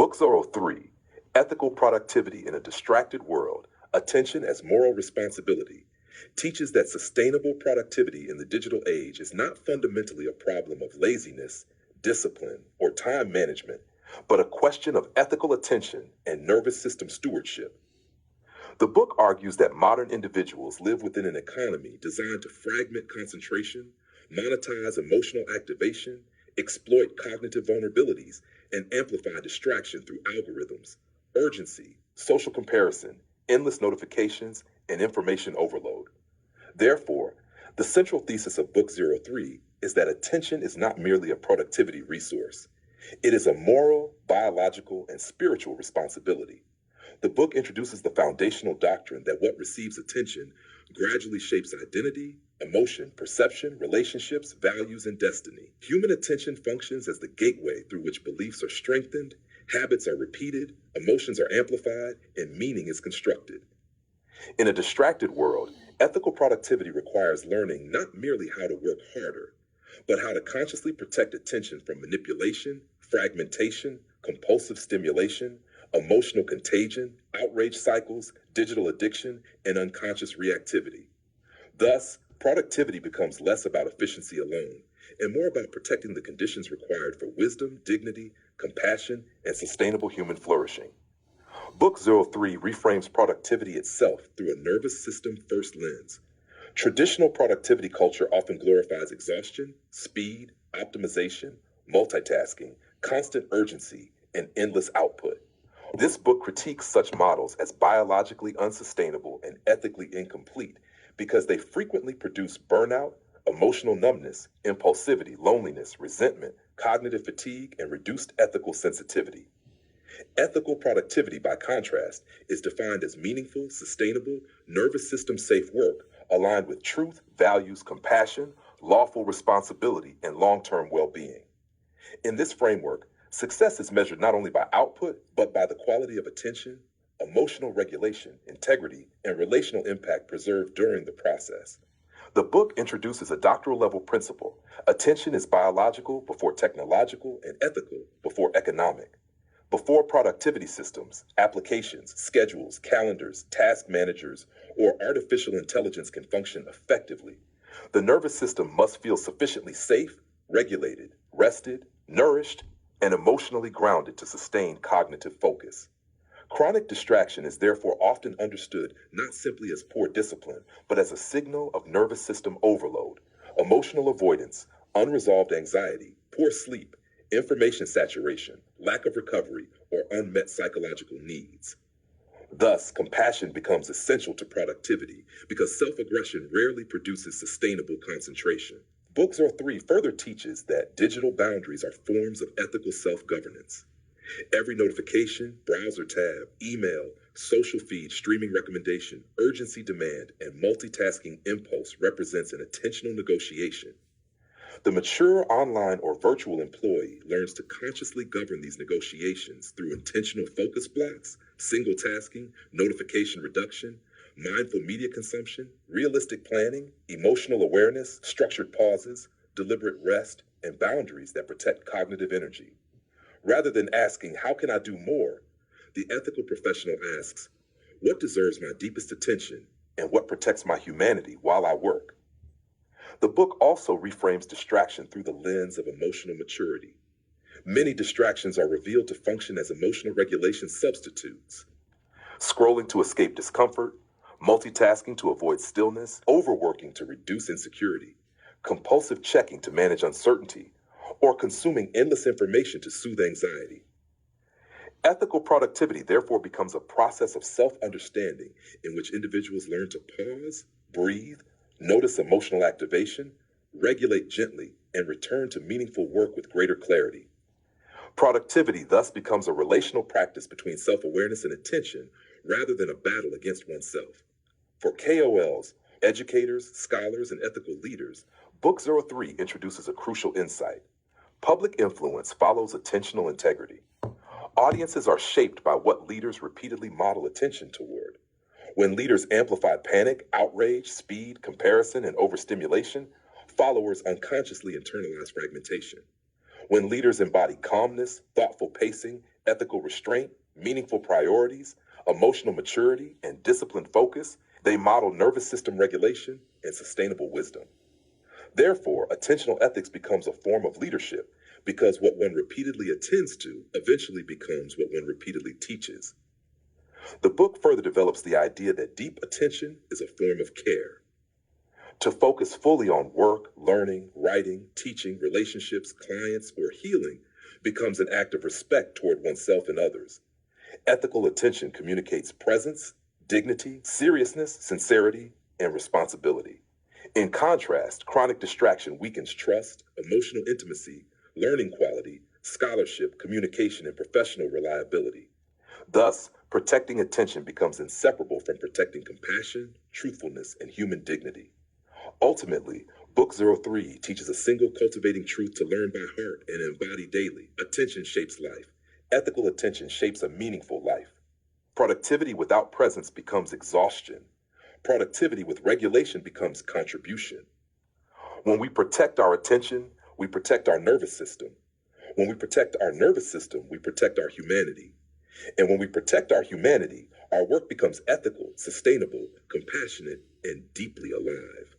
Book 03, Ethical Productivity in a Distracted World, Attention as Moral Responsibility, teaches that sustainable productivity in the digital age is not fundamentally a problem of laziness, discipline, or time management, but a question of ethical attention and nervous system stewardship. The book argues that modern individuals live within an economy designed to fragment concentration, monetize emotional activation, exploit cognitive vulnerabilities, and amplify distraction through algorithms, urgency, social comparison, endless notifications, and information overload. Therefore, the central thesis of Book 03 is that attention is not merely a productivity resource. It is a moral, biological, and spiritual responsibility. The book introduces the foundational doctrine that what receives attention gradually shapes identity, emotion, perception, relationships, values, and destiny. Human attention functions as the gateway through which beliefs are strengthened, habits are repeated, emotions are amplified, and meaning is constructed. In a distracted world, ethical productivity requires learning not merely how to work harder, but how to consciously protect attention from manipulation, fragmentation, compulsive stimulation, emotional contagion, outrage cycles, digital addiction, and unconscious reactivity. Thus, productivity becomes less about efficiency alone and more about protecting the conditions required for wisdom, dignity, compassion, and sustainable human flourishing. Book 03 reframes productivity itself through a nervous system first lens. Traditional productivity culture often glorifies exhaustion, speed, optimization, multitasking, constant urgency, and endless output. This book critiques such models as biologically unsustainable and ethically incomplete because they frequently produce burnout, emotional numbness, impulsivity, loneliness, resentment, cognitive fatigue, and reduced ethical sensitivity. Ethical productivity, by contrast, is defined as meaningful, sustainable, nervous system safe work aligned with truth, values, compassion, lawful responsibility, and long-term well-being. In this framework, success is measured not only by output, but by the quality of attention, emotional regulation, integrity, and relational impact preserved during the process. The book introduces a doctoral level principle: attention is biological before technological and ethical before economic. Before productivity systems, applications, schedules, calendars, task managers, or artificial intelligence can function effectively, the nervous system must feel sufficiently safe, regulated, rested, nourished, and emotionally grounded to sustain cognitive focus. Chronic distraction is therefore often understood not simply as poor discipline, but as a signal of nervous system overload, emotional avoidance, unresolved anxiety, poor sleep, information saturation, lack of recovery, or unmet psychological needs. Thus, compassion becomes essential to productivity because self-aggression rarely produces sustainable concentration. Book 03 further teaches that digital boundaries are forms of ethical self-governance. Every notification, browser tab, email, social feed, streaming recommendation, urgency demand, and multitasking impulse represents an intentional negotiation. The mature online or virtual employee learns to consciously govern these negotiations through intentional focus blocks, single tasking, notification reduction, mindful media consumption, realistic planning, emotional awareness, structured pauses, deliberate rest, and boundaries that protect cognitive energy. Rather than asking, "How can I do more?" the ethical professional asks, "What deserves my deepest attention and what protects my humanity while I work?" The book also reframes distraction through the lens of emotional maturity. Many distractions are revealed to function as emotional regulation substitutes. Scrolling to escape discomfort, multitasking to avoid stillness, overworking to reduce insecurity, compulsive checking to manage uncertainty, or consuming endless information to soothe anxiety. Ethical productivity therefore becomes a process of self-understanding in which individuals learn to pause, breathe, notice emotional activation, regulate gently, and return to meaningful work with greater clarity. Productivity thus becomes a relational practice between self-awareness and attention rather than a battle against oneself. For KOLs, educators, scholars, and ethical leaders, Book 03 introduces a crucial insight. Public influence follows attentional integrity. Audiences are shaped by what leaders repeatedly model attention toward. When leaders amplify panic, outrage, speed, comparison, and overstimulation, followers unconsciously internalize fragmentation. When leaders embody calmness, thoughtful pacing, ethical restraint, meaningful priorities, emotional maturity, and disciplined focus. They model nervous system regulation and sustainable wisdom. Therefore, attentional ethics becomes a form of leadership because what one repeatedly attends to eventually becomes what one repeatedly teaches. The book further develops the idea that deep attention is a form of care. To focus fully on work, learning, writing, teaching, relationships, clients, or healing becomes an act of respect toward oneself and others. Ethical attention communicates presence, dignity, seriousness, sincerity, and responsibility. In contrast, chronic distraction weakens trust, emotional intimacy, learning quality, scholarship, communication, and professional reliability. Thus, protecting attention becomes inseparable from protecting compassion, truthfulness, and human dignity. Ultimately, Book 03 teaches a single cultivating truth to learn by heart and embody daily. Attention shapes life. Ethical attention shapes a meaningful life. Productivity without presence becomes exhaustion. Productivity with regulation becomes contribution. When we protect our attention, we protect our nervous system. When we protect our nervous system, we protect our humanity. And when we protect our humanity, our work becomes ethical, sustainable, compassionate, and deeply alive.